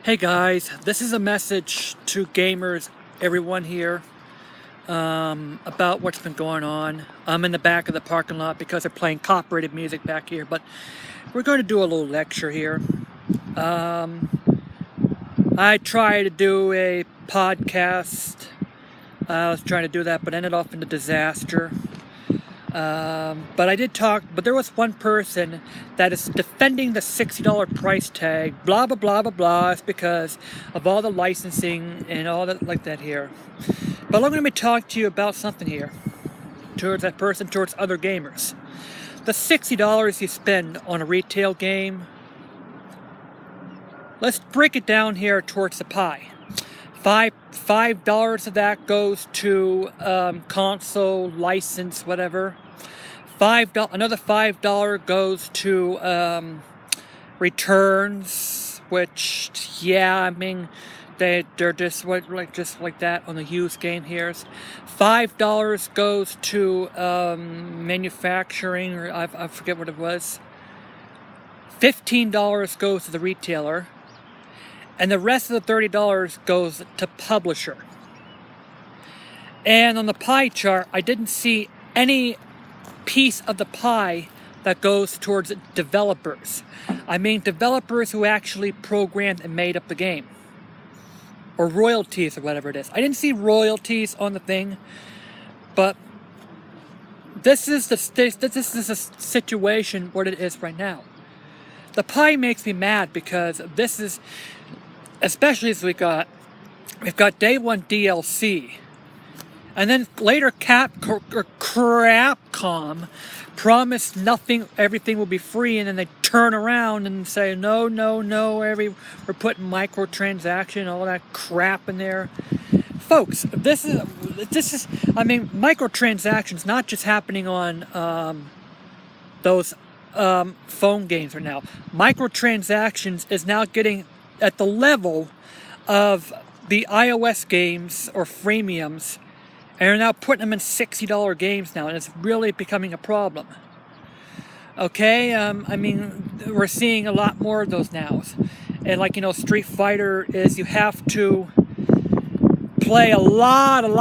Hey guys, this is a message to gamers, everyone here, about what's been going on. I'm in the back of the parking lot because they're playing copyrighted music back here, but we're going to do a little lecture here. I tried to do a podcast. I was trying to do that, but ended up in a disaster. But I did talk, but there was one person that is defending the $60 price tag, blah, blah, blah, blah, blah. It's because of all the licensing and all that like that here. But I'm going to be talking to you about something here, towards that person, towards other gamers. The $60 you spend on a retail game, let's break it down here towards the pie. $5 of that goes to console, license, whatever. Another $5 goes to returns, which, yeah, I mean, they're just like that on the used game here. $5 goes to manufacturing, or I forget what it was. $15 goes to the retailer. And the rest of the $30 goes to publisher. And on the pie chart, I didn't see any piece of the pie that goes towards developers. I mean developers who actually programmed and made up the game. Or royalties or whatever it is. I didn't see royalties on the thing. But this is the situation what it is right now. The pie makes me mad because this is, especially as we've got day one DLC, and then later Capcom promised everything will be free, and then they turn around and say no, we're putting microtransactions, all that crap in there. Folks, this is I mean, microtransactions not just happening on those phone games right now. Microtransactions is now getting at the level of the iOS games or freemiums, and are now putting them in $60 games now, and it's really becoming a problem. Okay, I mean, we're seeing a lot more of those now. And like, Street Fighter is you have to play a lot of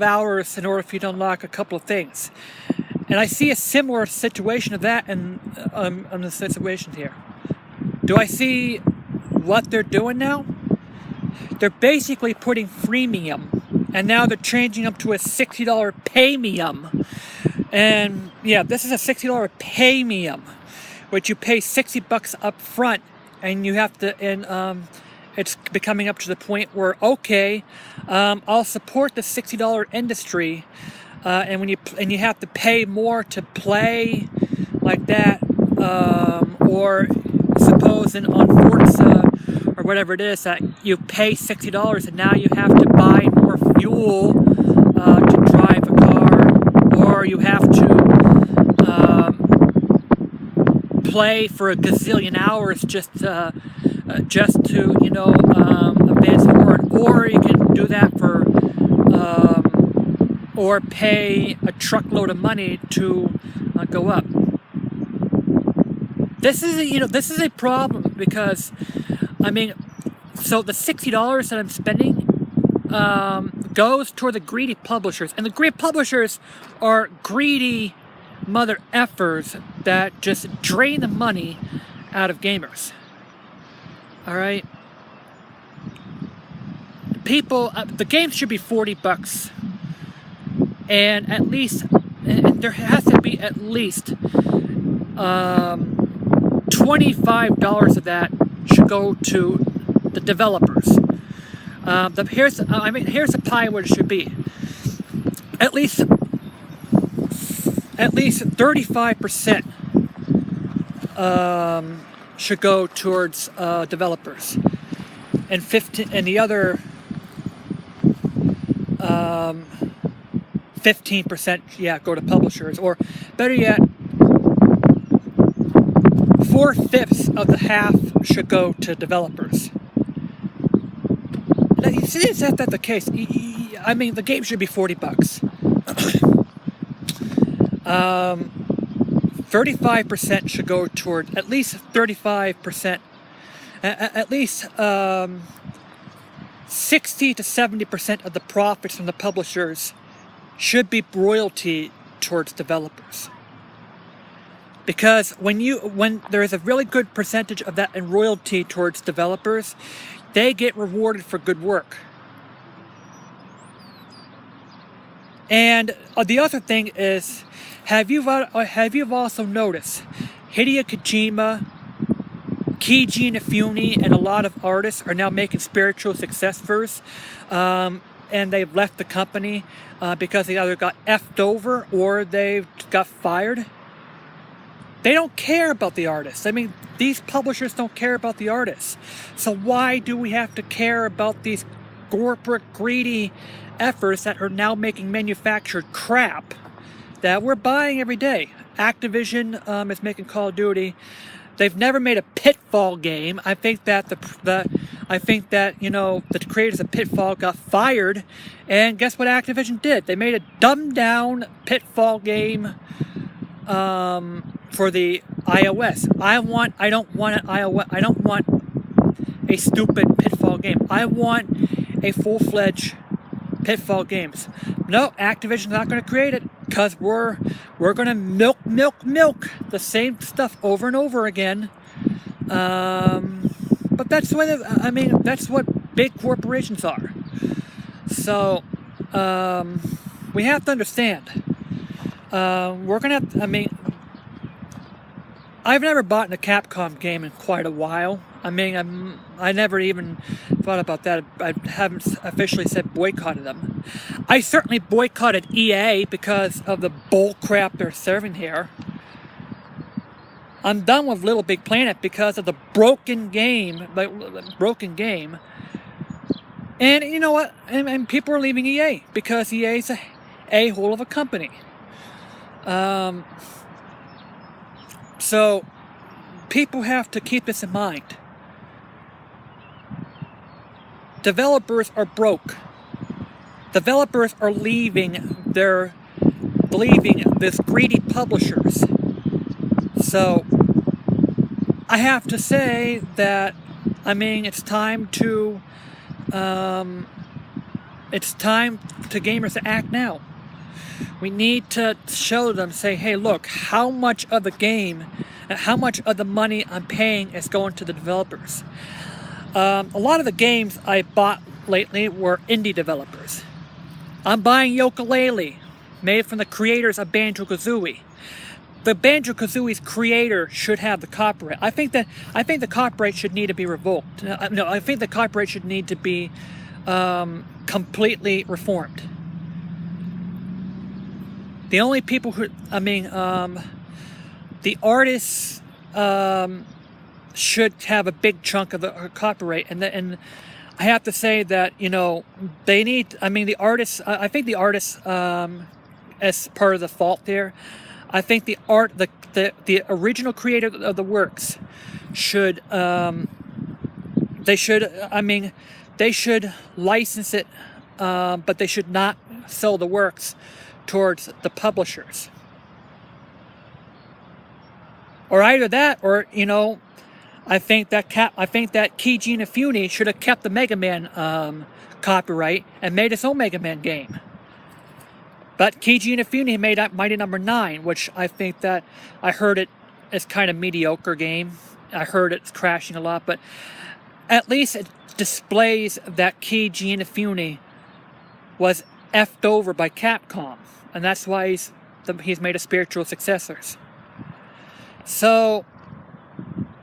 hours in order for you to unlock a couple of things. And I see a similar situation of that in the situation here. Do I see what they're doing now? They're basically putting freemium, and now they're changing up to a $60 paymium. And yeah, this is a $60 paymium, which you pay $60 up front, and you have to, and it's becoming up to the point where, okay, I'll support the $60 industry, and you have to pay more to play like that, or suppose on Forza or whatever it is that you pay $60 and now you have to buy more fuel to drive a car, or you have to play for a gazillion hours just to advance forward, or you can do that for or pay a truckload of money to go up. This is a problem because, I mean, so the $60 that I'm spending goes toward the greedy publishers, and the greedy publishers are greedy mother effers that just drain the money out of gamers. All right, people, the game should be $40, and at least, and there has to be at least $25 of that should go to the developers. Here's the pie what it should be. At least 35% should go towards developers, and the other 15%, go to publishers, or better yet, 4/5 of the half should go to developers. Now, you see, is that the case? I mean, the game should be $40. 35% should go toward, at least 35% at least 60 to 70% of the profits from the publishers should be royalty towards developers. Because when there is a really good percentage of that in royalty towards developers, they get rewarded for good work. And the other thing is, have you also noticed Hideo Kojima, Keiji Inafune, and a lot of artists are now making spiritual successors, and they've left the company because they either got effed over or they got fired? They don't care about the artists. I mean, these publishers don't care about the artists. So why do we have to care about these corporate greedy efforts that are now making manufactured crap that we're buying every day? Activision is making Call of Duty. They've never made a Pitfall game. I think that the creators of Pitfall got fired, and guess what Activision did? They made a dumbed down Pitfall game for the iOS. I don't want a stupid Pitfall game. I want a full-fledged Pitfall games. No, Activision's not going to create it because we're going to milk the same stuff over and over again. But that's that's what big corporations are. So we have to understand. We're gonna have. I've never bought a Capcom game in quite a while. I never even thought about that. I haven't officially said boycotted them. I certainly boycotted EA because of the bull crap they're serving here. I'm done with Little Big Planet because of the broken game. And you know what? And people are leaving EA because EA's a a-hole of a company. So people have to keep this in mind. Developers are broke. Developers are leaving this greedy publishers. So I have to say that it's time to gamers to act now. We need to show them, say, hey, look, how much of the game, how much of the money I'm paying is going to the developers. A lot of the games I bought lately were indie developers. I'm buying Yooka-Laylee, made from the creators of Banjo-Kazooie. The Banjo-Kazooie's creator should have the copyright. I think the copyright should need to be revoked. I think the copyright should need to be completely reformed. The only people who, the artists should have a big chunk of the copyright, and I have to say that they need. The artists. I think the artists, as part of the fault there, I think the original creator of the works should. They should license it, but they should not sell the works towards the publishers. Or either that, or I think that Keiji Inafune should have kept the Mega Man copyright and made his own Mega Man game. But Keiji Inafune made Mighty Number 9, which I think that I heard it is kind of mediocre game. I heard it's crashing a lot, but at least it displays that Keiji Inafune was effed over by Capcom, and that's why he's made a spiritual successors. So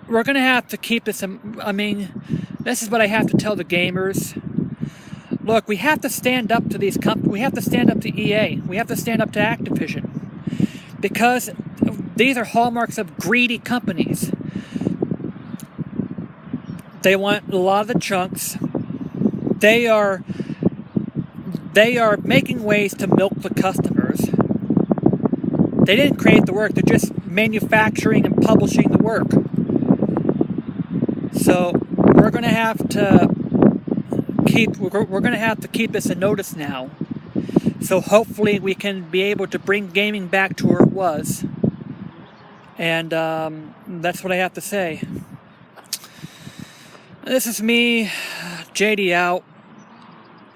we're gonna have to keep this. This is what I have to tell the gamers. Look, we have to stand up to these companies. We have to stand up to EA. We have to stand up to Activision, because these are hallmarks of greedy companies. They want a lot of the chunks. They are making ways to milk the customers. They didn't create the work. They're just manufacturing and publishing the work. So we're going to have to keep this in notice now. So hopefully we can be able to bring gaming back to where it was. And that's what I have to say. This is me, JD out,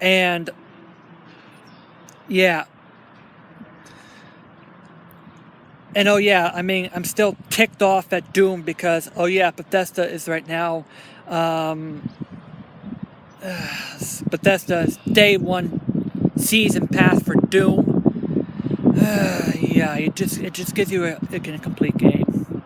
and yeah. And oh yeah, I mean, I'm still ticked off at Doom because, oh yeah, Bethesda is right now, Bethesda's day one season pass for Doom. Yeah, it just gives you a complete game.